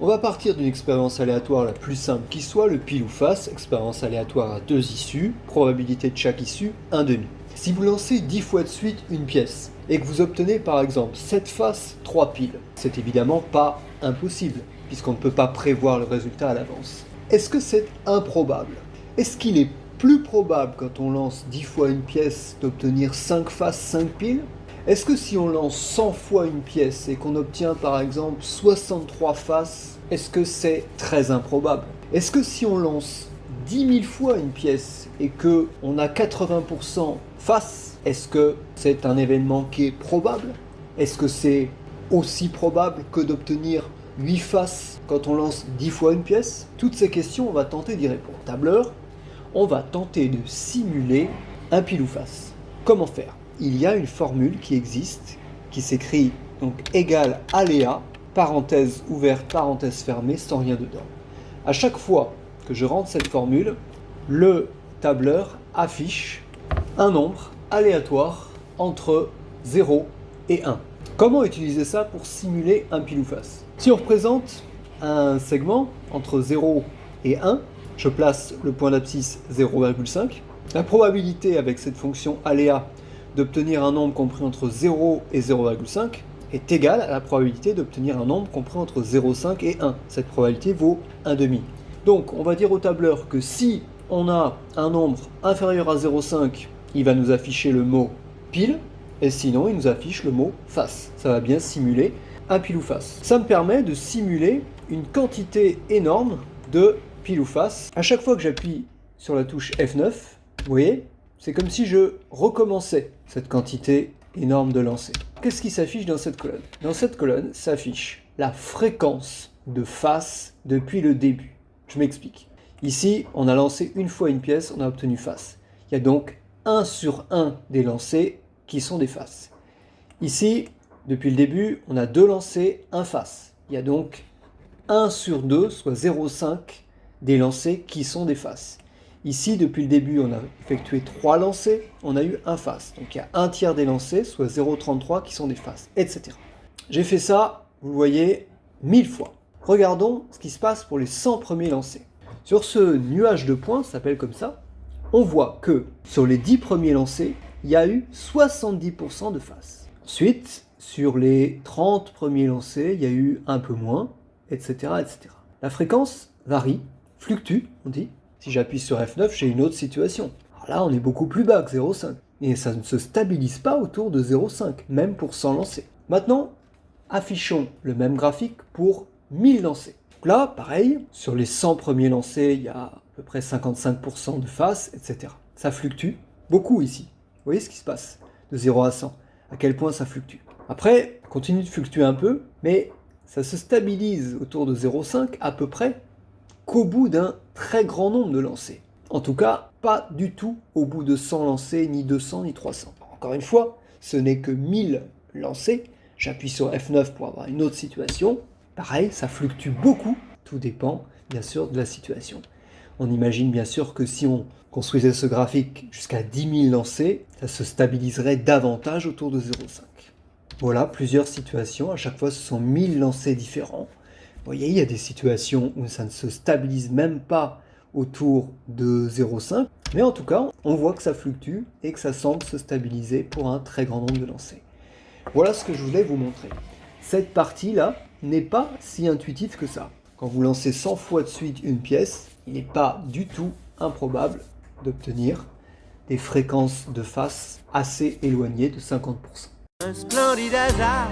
On va partir d'une expérience aléatoire la plus simple qui soit, le pile ou face, expérience aléatoire à 2 issues, probabilité de chaque issue, 1/2. Si vous lancez 10 fois de suite une pièce, et que vous obtenez par exemple 7 faces, 3 piles, c'est évidemment pas impossible, puisqu'on ne peut pas prévoir le résultat à l'avance. Est-ce que c'est improbable? Est-ce qu'il est plus probable quand on lance 10 fois une pièce d'obtenir 5 faces, 5 piles? Est-ce que si on lance 100 fois une pièce et qu'on obtient par exemple 63 faces, est-ce que c'est très improbable? Est-ce que si on lance 10 000 fois une pièce et qu'on a 80% faces, est-ce que c'est un événement qui est probable? Est-ce que c'est aussi probable que d'obtenir 8 faces quand on lance 10 fois une pièce? Toutes ces questions, on va tenter d'y répondre. Tableur, on va tenter de simuler un pile ou face. Comment faire? Il y a une formule qui existe, qui s'écrit donc égal aléa, parenthèse ouverte, parenthèse fermée, sans rien dedans. À chaque fois que je rentre cette formule, le tableur affiche un nombre aléatoire entre 0 et 1. Comment utiliser ça pour simuler un pile ou face? Si on représente un segment entre 0 et 1, je place le point d'abscisse 0,5. La probabilité avec cette fonction aléa d'obtenir un nombre compris entre 0 et 0,5 est égale à la probabilité d'obtenir un nombre compris entre 0,5 et 1. Cette probabilité vaut 1/2. Donc on va dire au tableur que si on a un nombre inférieur à 0,5, il va nous afficher le mot pile, et sinon il nous affiche le mot face. Ça va bien simuler un pile ou face. Ça me permet de simuler une quantité énorme de pile ou face. À chaque fois que j'appuie sur la touche F9, vous voyez, c'est comme si je recommençais cette quantité énorme de lancers. Qu'est-ce qui s'affiche dans cette colonne? Dans cette colonne s'affiche la fréquence de face depuis le début. Je m'explique. Ici, on a lancé une fois une pièce, on a obtenu face. Il y a donc 1 sur 1 des lancers qui sont des faces. Ici, depuis le début, on a 2 lancers, 1 face. Il y a donc 1 sur 2, soit 0,5 des lancers qui sont des faces. Ici, depuis le début, on a effectué 3 lancers, on a eu 1 face. Donc il y a 1 tiers des lancers, soit 0,33 qui sont des faces, etc. J'ai fait ça, vous le voyez, 1000 fois. Regardons ce qui se passe pour les 100 premiers lancers. Sur ce nuage de points, ça s'appelle comme ça, on voit que sur les 10 premiers lancers, il y a eu 70% de faces. Ensuite, sur les 30 premiers lancers, il y a eu un peu moins, etc., etc. La fréquence varie, fluctue, on dit. Si j'appuie sur F9, j'ai une autre situation. Alors là, on est beaucoup plus bas que 0,5. Et ça ne se stabilise pas autour de 0,5, même pour 100 lancers. Maintenant, affichons le même graphique pour 1000 lancers. Donc là, pareil, sur les 100 premiers lancers, il y a à peu près 55% de faces, etc. Ça fluctue beaucoup ici. Vous voyez ce qui se passe de 0 à 100, à quel point ça fluctue. Après, continue de fluctuer un peu, mais ça se stabilise autour de 0,5 à peu près qu'au bout d'un très grand nombre de lancers. En tout cas, pas du tout au bout de 100 lancers, ni 200, ni 300. Encore une fois, ce n'est que 1000 lancers. J'appuie sur F9 pour avoir une autre situation. Pareil, ça fluctue beaucoup. Tout dépend, bien sûr, de la situation. On imagine bien sûr que si on construisait ce graphique jusqu'à 10 000 lancers, ça se stabiliserait davantage autour de 0,5. Voilà plusieurs situations. À chaque fois, ce sont 1000 lancers différents. Vous voyez, il y a des situations où ça ne se stabilise même pas autour de 0,5. Mais en tout cas, on voit que ça fluctue et que ça semble se stabiliser pour un très grand nombre de lancers. Voilà ce que je voulais vous montrer. Cette partie-là n'est pas si intuitive que ça. Quand vous lancez 100 fois de suite une pièce, il n'est pas du tout improbable d'obtenir des fréquences de face assez éloignées de 50%. Un splendide hasard